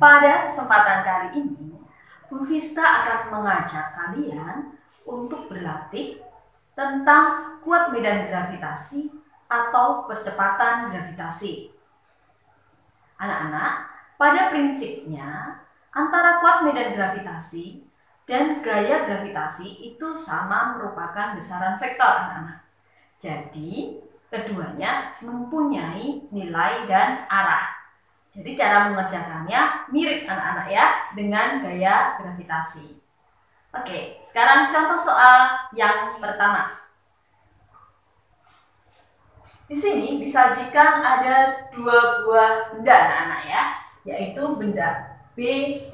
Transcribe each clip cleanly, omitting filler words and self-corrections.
Pada kesempatan kali ini, Bu Vista akan mengajak kalian untuk berlatih tentang kuat medan gravitasi atau percepatan gravitasi. Anak-anak, pada prinsipnya antara kuat medan gravitasi dan gaya gravitasi itu sama merupakan besaran vektor, anak-anak. Jadi, keduanya mempunyai nilai dan arah. Jadi cara mengerjakannya mirip anak-anak ya dengan gaya gravitasi. Oke, sekarang contoh soal yang pertama. Di sini disajikan ada dua buah benda anak-anak ya, yaitu benda B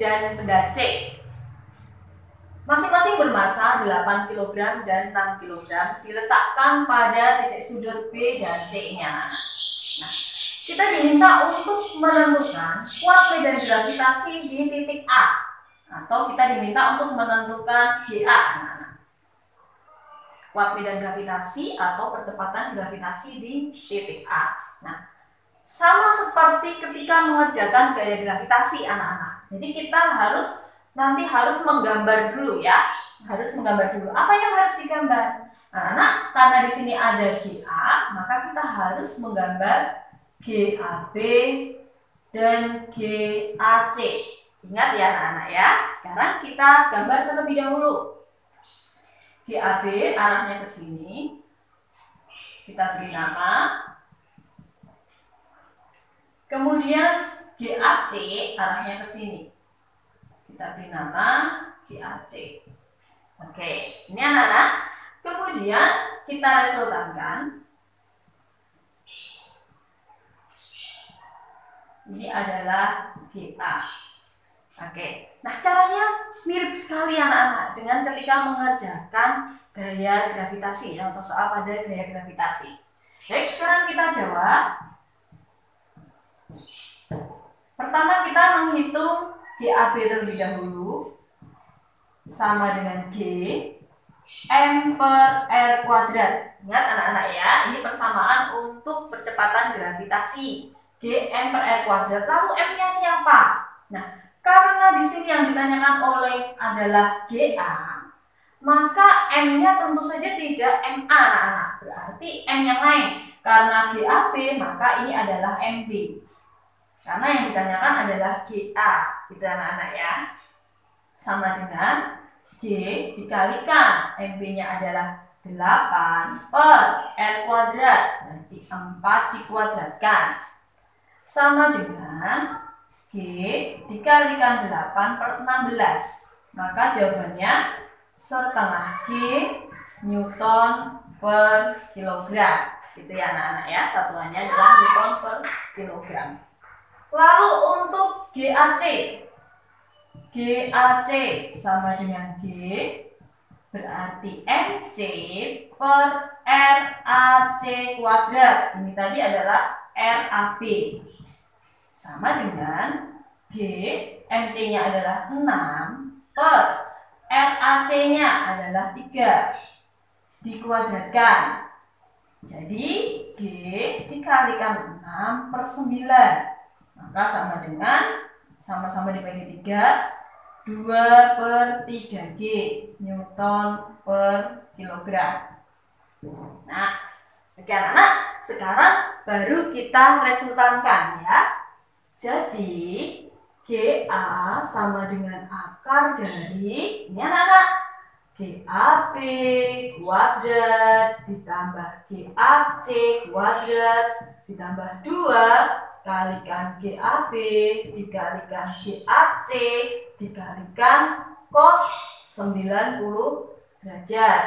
dan benda C. Masing-masing bermasa 8 kg dan 6 kg diletakkan pada titik sudut B dan C-nya anak-anak. Nah, kita diminta untuk menentukan kuat medan gravitasi di titik A, atau kita diminta untuk menentukan GA, anak-anak. Kuat medan gravitasi atau percepatan gravitasi di titik A. Nah, sama seperti ketika mengerjakan gaya gravitasi, anak-anak. Jadi kita nanti harus menggambar dulu ya. Harus menggambar dulu. Apa yang harus digambar? Anak-anak, karena di sini ada GA, maka kita harus menggambar GAB dan GAC. Ingat ya anak-anak ya. Sekarang kita gambar terlebih dahulu. GAB arahnya ke sini. Kita beri nama. Kemudian GAC arahnya ke sini. Kita beri nama GAC. Oke, ini anak-anak. Kemudian kita resultankan. Ini adalah GA. Oke, nah caranya mirip sekali anak-anak dengan ketika mengerjakan gaya gravitasi ya, untuk soal pada gaya gravitasi. Baik, sekarang kita jawab. Pertama kita menghitung GAB terlebih dahulu, sama dengan G M per R kuadrat. Ingat anak-anak ya, ini persamaan untuk percepatan gravitasi. G M per R kuadrat. Lalu M-nya siapa? Nah, karena di sini yang ditanyakan oleh adalah GA, maka M-nya tentu saja tidak MA, anak-anak. Berarti M yang lain. Karena GAB, maka ini adalah MB. Karena yang ditanyakan adalah GA, gitu anak-anak ya. Sama dengan G dikalikan MB-nya adalah 8 per R kuadrat. Nanti 4 dikuadratkan. Sama dengan G dikalikan 8 per 16. Maka jawabannya setengah G Newton per kilogram. Gitu ya anak-anak ya. Satuannya adalah Newton per kilogram. Lalu untuk GAC. GAC sama dengan G berarti MC per RAC kuadrat. Ini tadi adalah RAB. Sama dengan G, MC-nya adalah 6 per RAC-nya adalah 3 dikuadratkan. Jadi G dikalikan 6 per 9. Maka sama dengan sama-sama dibagi 3, 2 per 3G Newton per kilogram. Nah, sekian anak. Sekarang baru kita resultankan ya. Jadi GA sama dengan akar dari ini anak-anak, GAB kuadrat ditambah GAC kuadrat ditambah 2 kalikan GAB dikalikan GAC dikalikan cos 90 derajat.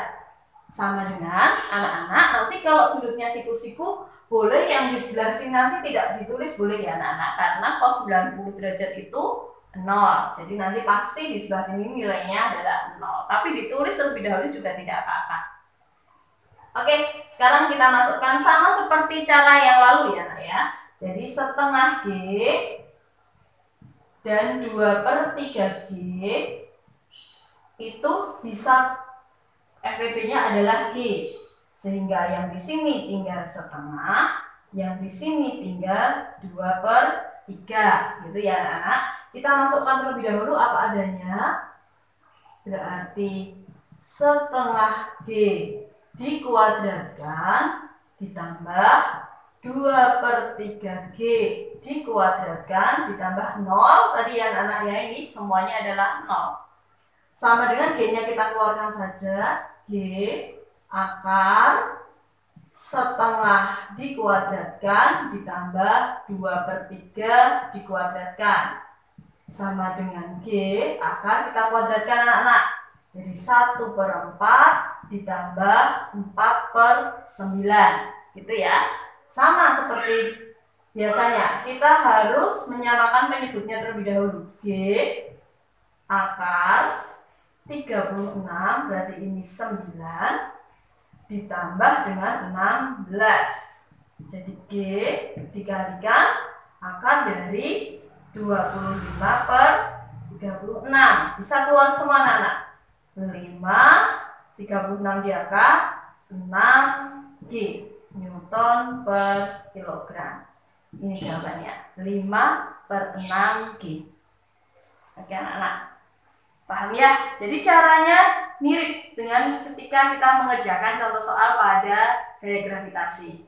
Sama dengan anak-anak, nanti kalau sudutnya siku-siku boleh yang di sebelah sini nanti tidak ditulis, boleh ya anak-anak, karena cos 90 derajat itu 0. Jadi nanti pasti di sebelah sini nilainya adalah 0. Tapi ditulis terlebih dahulu juga tidak apa-apa. Oke, sekarang kita masukkan sama seperti cara yang lalu ya anak ya. Jadi setengah G dan 2 per 3G itu bisa FEB-nya adalah G. Sehingga yang di sini tinggal setengah, yang di sini tinggal 2 per 3. Gitu ya anak-anak. Kita masukkan terlebih dahulu apa adanya. Berarti setengah G dikuadratkan ditambah 2/3 G dikuadratkan ditambah 0. Tadi ya anak-anak ya, ini semuanya adalah 0. Sama dengan G-nya kita keluarkan saja. G akar setengah dikuadratkan ditambah 2/3 dikuadratkan. Sama dengan G akar kita kuadratkan anak-anak. Jadi 1/4 ditambah 4/9. Gitu ya. Sama seperti biasanya, kita harus menyamakan penyebutnya terlebih dahulu. G akar 36, berarti ini 9 ditambah dengan 16. Jadi G dikalikan akar dari 25/36. Bisa keluar semua anak-anak. 5, 36 di akar, 6 G Newton per kilogram. Ini jawabannya, 5/6 G. Oke anak-anak, paham ya? Jadi caranya mirip dengan ketika kita mengerjakan contoh soal pada gaya gravitasi.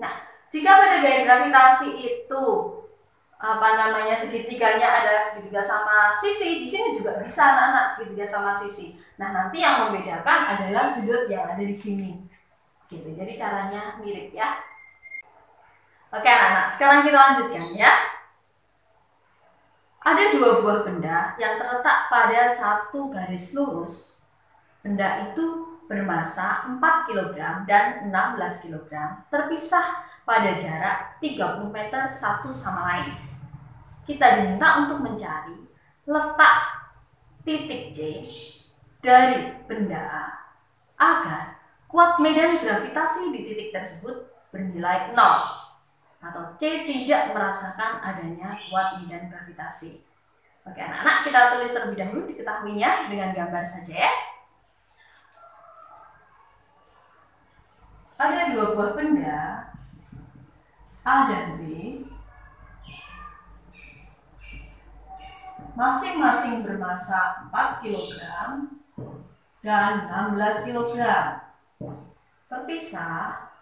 Nah, jika pada gaya gravitasi itu segitiganya adalah segitiga sama sisi, di sini juga bisa anak-anak segitiga sama sisi. Nah, nanti yang membedakan adalah sudut yang ada di sini. Gitu. Jadi caranya mirip ya. Oke anak-anak, sekarang kita lanjutkan ya. Ada 2 buah benda yang terletak pada satu garis lurus. Benda itu bermasa 4 kg dan 16 kg, terpisah pada jarak 30 meter satu sama lain. Kita diminta untuk mencari letak titik C dari benda A agar kuat medan gravitasi di titik tersebut bernilai 0 atau C tidak merasakan adanya kuat medan gravitasi. Oke anak-anak, kita tulis terlebih dahulu diketahuinya dengan gambar saja ya. Ada 2 buah benda A dan B, masing-masing bermasa 4 kg dan 16 kg, terpisah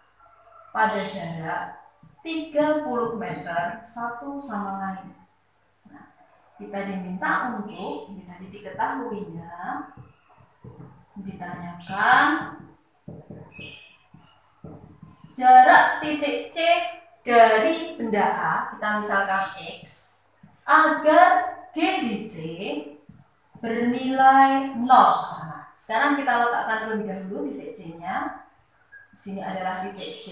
pada jarak 30 meter satu sama lain. Nah, kita diminta untuk, ini tadi diketahuinya, ditanyakan jarak titik C dari benda A, kita misalkan X, agar G di C bernilai 0. Nah, sekarang kita letakkan terlebih dahulu titik C-nya. Di sini adalah titik C.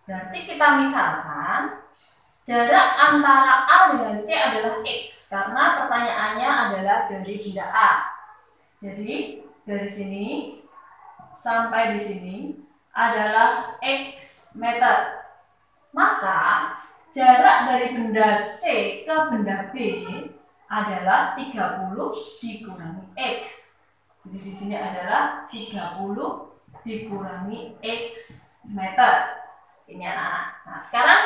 Berarti kita misalkan jarak antara A dengan C adalah X, karena pertanyaannya adalah dari benda A. Jadi dari sini sampai di sini adalah X meter. Maka jarak dari benda C ke benda B adalah 30 dikurangi X. Jadi di sini adalah 30 dikurangi X meter. Ini anak-anak. Nah, sekarang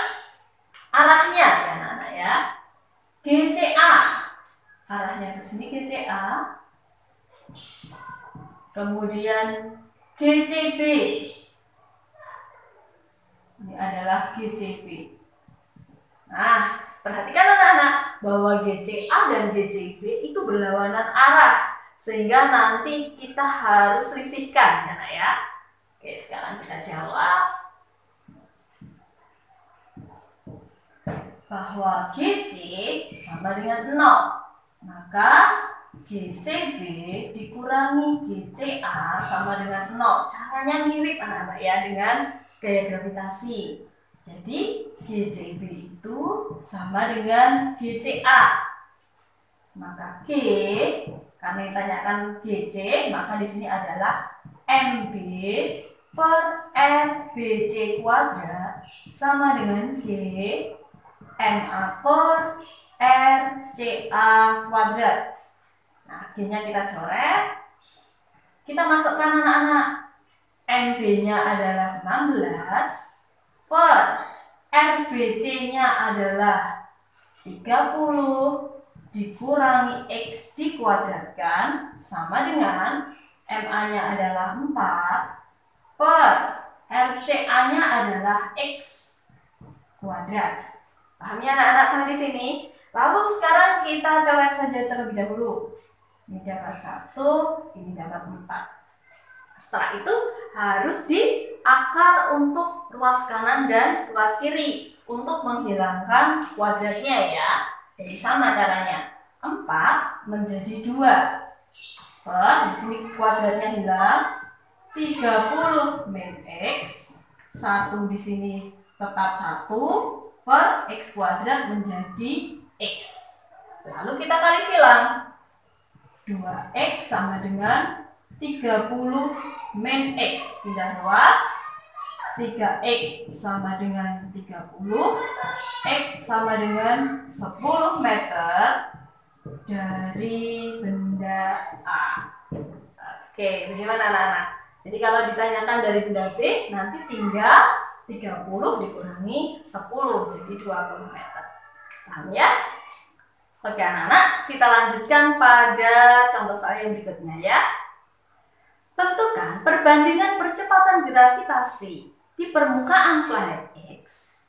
arahnya ya anak-anak ya. GCA. Arahnya ke sini GCA. Kemudian GCB. Ini adalah GCB. Nah, perhatikan anak-anak bahwa GCA dan GCB itu berlawanan arah, sehingga nanti kita harus selisihkan ya anak ya. Oke, sekarang kita jawab bahwa GC sama dengan 0. Maka GCB dikurangi GCA sama dengan 0. Caranya mirip anak-anak ya dengan gaya gravitasi. Jadi GCB itu sama dengan GCA. Maka G, karena ditanyakan GC, maka di sini adalah MB per RBC kuadrat sama dengan G MA per RCA kuadrat. Nah, G-nya kita coret. Kita masukkan anak-anak. MB-nya adalah 16 per RBC-nya adalah 30 dikurangi X dikuadratkan sama dengan MA-nya adalah 4 per RCA-nya adalah X kuadrat. Paham ya anak-anak sampai sini? Lalu sekarang kita coret saja terlebih dahulu. Ini dapat 1, ini dapat 4. Setelah itu harus diakar untuk ruas kanan dan ruas kiri untuk menghilangkan kuadratnya ya. Jadi sama caranya. 4 menjadi 2. Di sini kuadratnya hilang. 30 min X. 1 di sini tetap 1 per X kuadrat menjadi X. Lalu kita kali silang. 2X sama dengan 30 min X. Pindah ruas. 3X sama dengan 30. X sama dengan 10 meter dari benda A. Oke, bagaimana anak-anak? Jadi kalau ditanyakan dari benda B, nanti tinggal 30 dikurangi 10, jadi 20 meter. Paham ya? Oke anak-anak, kita lanjutkan pada contoh soal yang berikutnya ya. Tentukan perbandingan percepatan gravitasi di permukaan planet X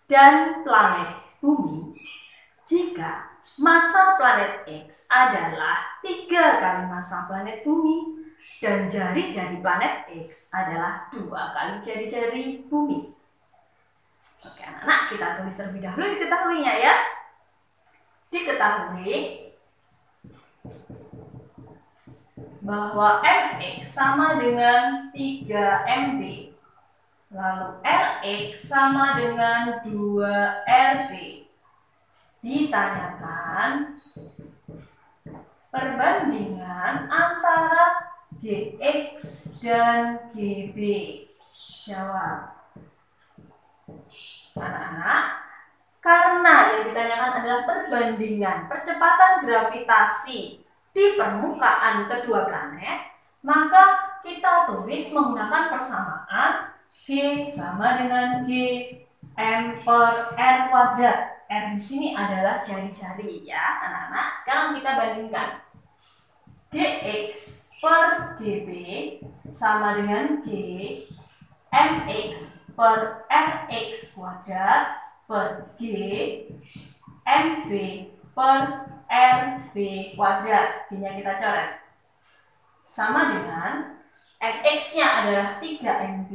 dan planet Bumi jika massa planet X adalah 3 kali massa planet Bumi dan jari-jari planet X adalah 2 kali jari-jari Bumi. Oke anak-anak, kita tulis terlebih dahulu diketahuinya ya. Diketahui bahwa Mx sama dengan 3 Mb, lalu Rx sama dengan 2 Rb. Ditanyakan perbandingan antara Gx dan Gb. Jawab. Anak-anak, karena yang ditanyakan adalah perbandingan percepatan gravitasi di permukaan kedua planet, maka kita tulis menggunakan persamaan G sama dengan G M per R kuadrat. R di sini adalah jari-jari ya anak-anak. Sekarang kita bandingkan. Gx per Gb sama dengan G Mx per Rx kuadrat per G Mb per Rb kuadrat. Ini yang kita coret. Sama dengan Mx-nya adalah 3Mb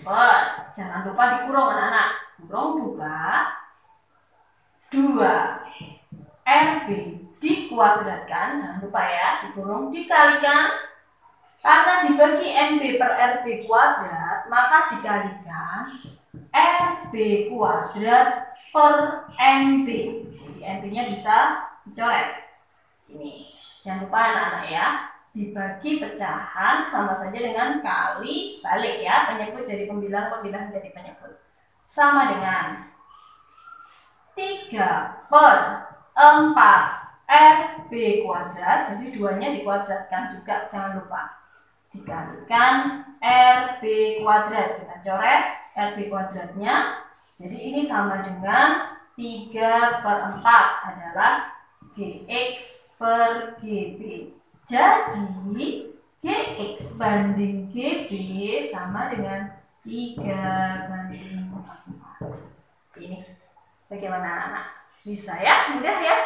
per, jangan lupa dikurung anak-anak. Kurung buka 2 Rb dikuadratkan, jangan lupa ya, dikurung dikalikan. Karena dibagi Mb per Rb kuadrat, maka dikalikan Rb kuadrat per Mb. Jadi Mb-nya bisa dicoret. Ini, jangan lupa anak-anak ya, dibagi pecahan sama saja dengan kali balik ya, penyebut jadi pembilang, pembilang jadi penyebut. Sama dengan 3 per 4 Rb kuadrat, jadi duanya dikuadratkan juga, jangan lupa. Dikalikan Rb kuadrat, kita coret Rb kuadratnya, jadi ini sama dengan 3 per 4 adalah Gx per Gb. Jadi Gx banding Gb sama dengan 3 banding 4. Ini bagaimana anak-anak? Bisa ya? Mudah ya?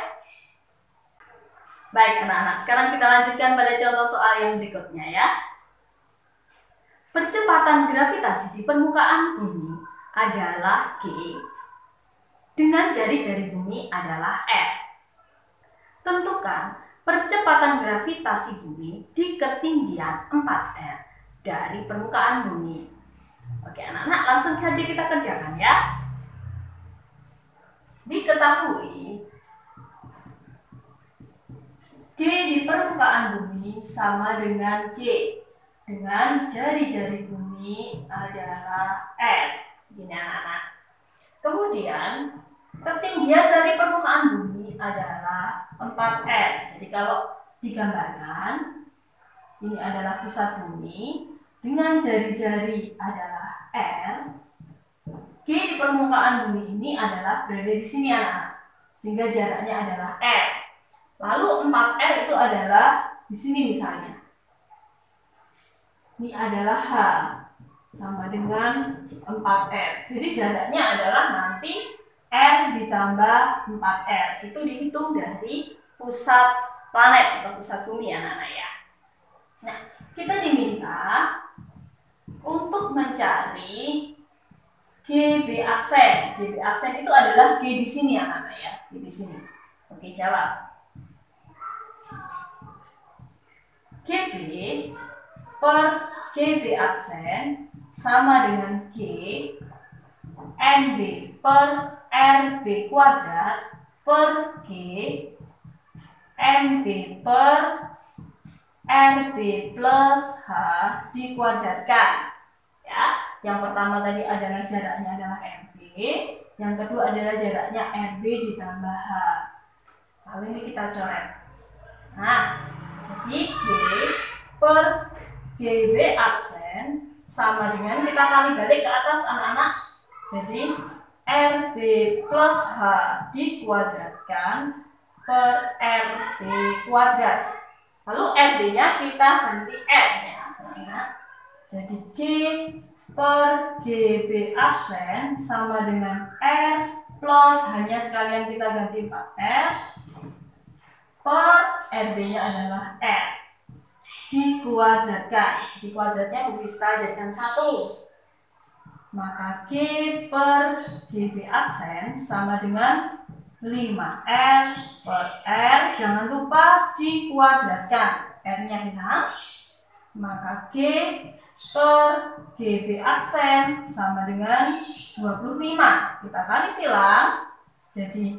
Baik anak-anak, sekarang kita lanjutkan pada contoh soal yang berikutnya ya. Percepatan gravitasi di permukaan bumi adalah G dengan jari-jari bumi adalah R. Tentukan percepatan gravitasi bumi di ketinggian 4R dari permukaan bumi. Oke anak-anak, langsung saja kita kerjakan ya. Diketahui G di permukaan bumi sama dengan G dengan jari-jari bumi adalah R. Gini anak-anak. Kemudian ketinggian dari permukaan bumi adalah 4R. Jadi kalau digambarkan, ini adalah pusat bumi dengan jari-jari adalah R. G G di permukaan bumi ini adalah berada di sini anak-anak, sehingga jaraknya adalah R. Lalu 4R itu adalah di sini misalnya. Ini adalah H sama dengan 4R. Jadi jaraknya adalah nanti R ditambah 4R. Itu dihitung dari pusat planet atau pusat bumi anak-anak ya. Nah, kita diminta untuk mencari GB aksen. GB aksen itu adalah G di sini anak-anak ya, G di sini. Oke, jawab. GB per GB aksen sama dengan G NB per RB kuadrat per G NB per RB plus H dikuadratkan. Ya, yang pertama tadi adalah jaraknya adalah RB, yang kedua adalah jaraknya RB ditambah H. Lalu ini kita coret. Nah, jadi G per GB aksen sama dengan, kita kali balik ke atas anak-anak, jadi RB plus H dikuadratkan per RB kuadrat. Lalu RB nya kita ganti R ya. Nah, jadi G per GB aksen sama dengan R plus, hanya sekalian kita ganti 4R per RB nya adalah R dikuadratkan. Dikuadratnya Bu Vista jadikan 1. Maka G per GB aksen sama dengan 5R per R, jangan lupa dikuadratkan, R-nya hilang. Maka G per GB aksen sama dengan 25. Kita kali silang, jadi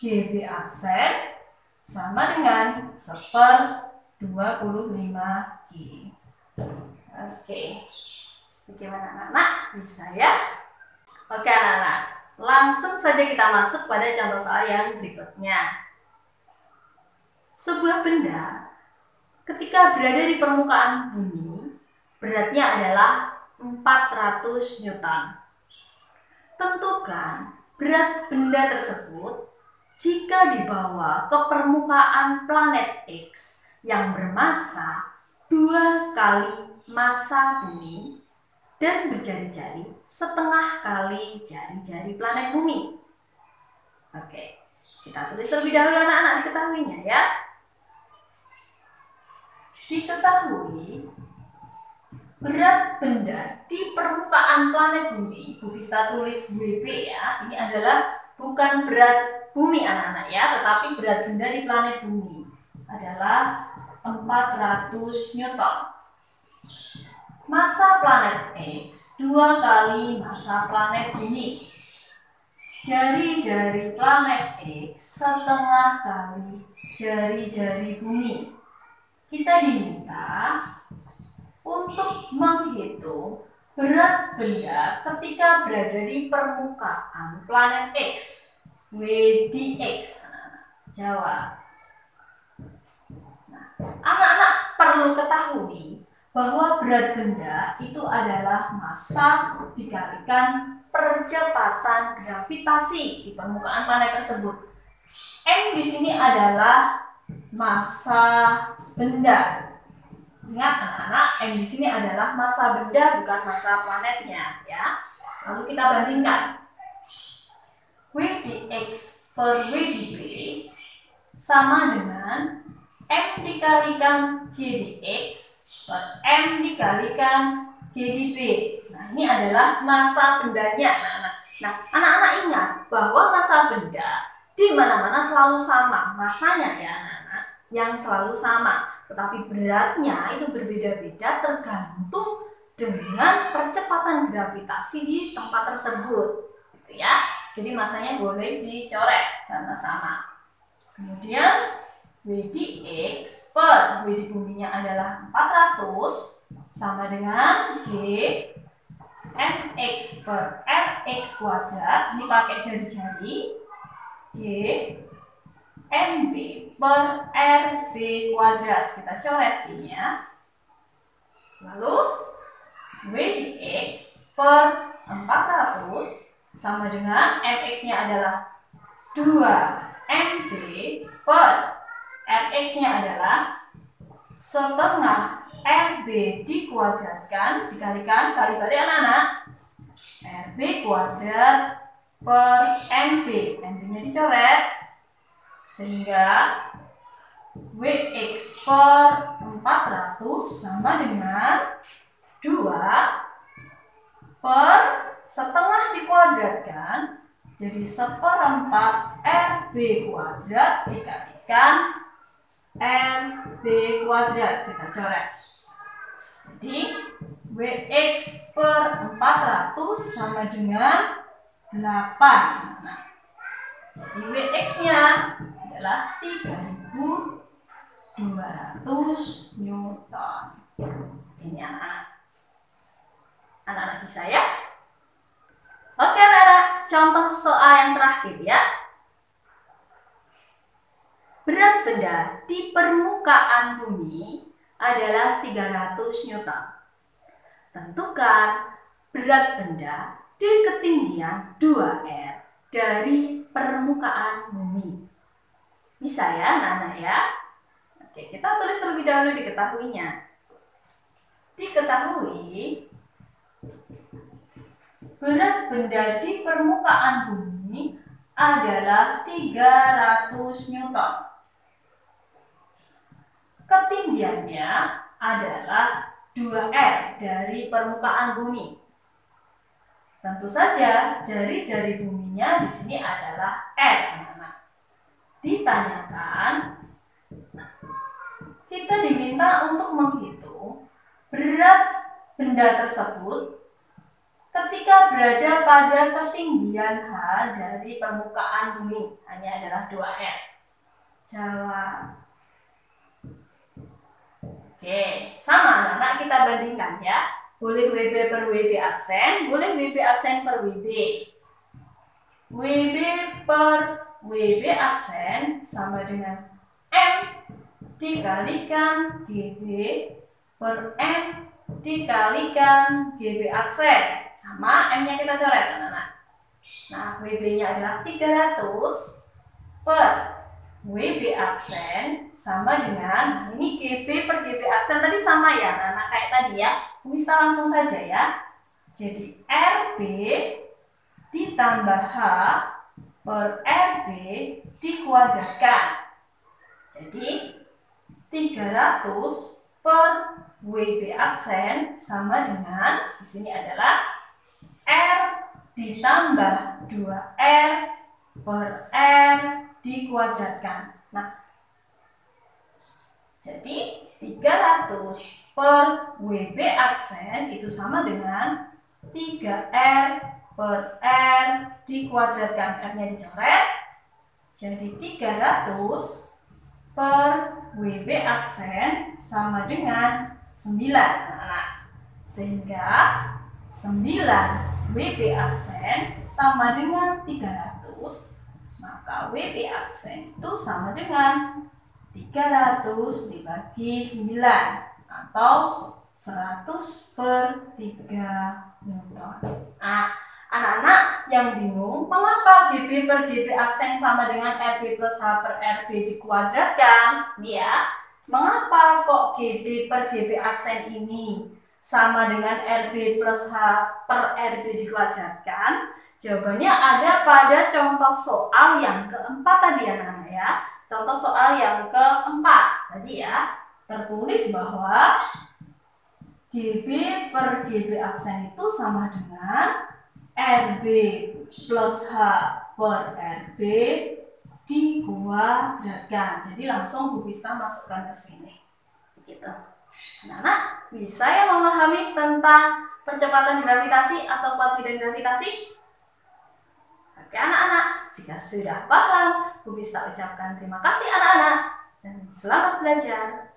GB aksen sama dengan 1/25G. Oke, bagaimana anak-anak? Bisa ya? Oke anak-anak, langsung saja kita masuk pada contoh soal yang berikutnya. Sebuah benda ketika berada di permukaan bumi, beratnya adalah 400 Newton. Tentukan berat benda tersebut jika dibawa ke permukaan planet X yang bermassa 2 kali massa bumi dan berjari-jari setengah kali jari-jari planet bumi. Oke, kita tulis terlebih dahulu anak-anak, diketahuinya ya. Diketahui berat benda di permukaan planet bumi, Bu Vista tulis WB ya. Ini adalah bukan berat bumi anak-anak ya, tetapi berat benda di planet bumi adalah 400 Newton. Massa planet X 2 kali massa planet bumi. Jari-jari planet X setengah kali jari-jari bumi. Kita diminta untuk menghitung berat benda ketika berada di permukaan planet X. WDX. Jawab. Nah, anak-anak perlu ketahui bahwa berat benda itu adalah massa dikalikan percepatan gravitasi di permukaan planet tersebut. M di sini adalah massa benda. Ingat anak-anak, M di sini adalah massa benda, bukan massa planetnya ya. Lalu kita bandingkan. WDX per WDB sama dengan M dikalikan GDX per M dikalikan GdV. Nah, ini adalah massa bendanya. Nah, anak-anak ingat bahwa massa benda di mana-mana selalu sama. Massanya ya anak-anak, yang selalu sama. Tetapi beratnya itu berbeda-beda tergantung dengan percepatan gravitasi di tempat tersebut. Gitu ya. Jadi massanya boleh dicoret karena sama. Kemudian WDX per WD buminya adalah 400 sama dengan G MX per RX kuadrat. Ini pakai jari-jari. G MB per RB kuadrat. Kita coret ini ya. Lalu WDX per 400 sama dengan Rx-nya adalah 2MB per Rx-nya adalah setengah RB dikuadratkan dikalikan kali balik anak-anak RB kuadrat per MB. MB-nya dicoret sehingga Wx per 400 sama dengan 2 per setengah dikuadratkan jadi 1/4 RB kuadrat dikalikan RB kuadrat. Kita coret. Jadi Wx per 400 sama dengan 8. Nah, jadi Wx-nya adalah 3.200 Newton. Ini anak-anak bisa ya? Oke anak-anak, contoh soal yang terakhir ya. Berat benda di permukaan bumi adalah 300 Newton. Tentukan berat benda di ketinggian 2R dari permukaan bumi. Bisa ya anak-anak ya? Oke, kita tulis terlebih dahulu diketahuinya. Diketahui berat benda di permukaan bumi adalah 300 Newton. Ketinggiannya adalah 2R dari permukaan bumi. Tentu saja jari-jari buminya di sini adalah R, anak-anak. Ditanyakan, kita diminta untuk menghitung berat benda tersebut ketika berada pada ketinggian H dari permukaan bumi, hanya adalah 2R. Jawab. Oke, sama anak-anak kita bandingkan ya. Boleh WB per WB aksen, boleh WB aksen per WB. WB per WB aksen sama dengan M dikalikan GB per M dikalikan GB aksen. Sama M-nya kita coret anak-anak. Nah, WB-nya adalah 300 per WB aksen sama dengan ini GB per GB aksen tadi sama ya anak-anak kayak tadi ya. Bisa langsung saja ya. Jadi RB ditambah H per RB dikuadratkan. Jadi 300 per WB aksen sama dengan di sini adalah R ditambah 2R per R dikuadratkan. Nah, jadi 300 per WB aksen itu sama dengan 3R per R dikuadratkan. R-nya dicoret. Jadi 300 per WB aksen sama dengan 9. Nah, sehingga 9 WB aksen sama dengan 300, maka WB aksen itu sama dengan 300 dibagi 9 atau 100 per 3 Newton. Nah, anak-anak yang bingung mengapa GB per GB aksen sama dengan RB plus H per RB dikuadratkan? Ya, mengapa kok GB per GB aksen ini sama dengan RB plus H per RB dikuadratkan? Jawabannya ada pada contoh soal yang keempat tadi anak-anak ya. Contoh soal yang keempat tadi ya, tertulis bahwa GB per GB aksen itu sama dengan RB plus H per RB dikuadratkan. Jadi langsung Bu Pista masukkan ke sini. Begitu. Anak-anak bisa ya memahami tentang percepatan gravitasi atau kuat bidang gravitasi? Oke anak-anak, jika sudah paham, Bu Pista ucapkan terima kasih anak-anak dan selamat belajar.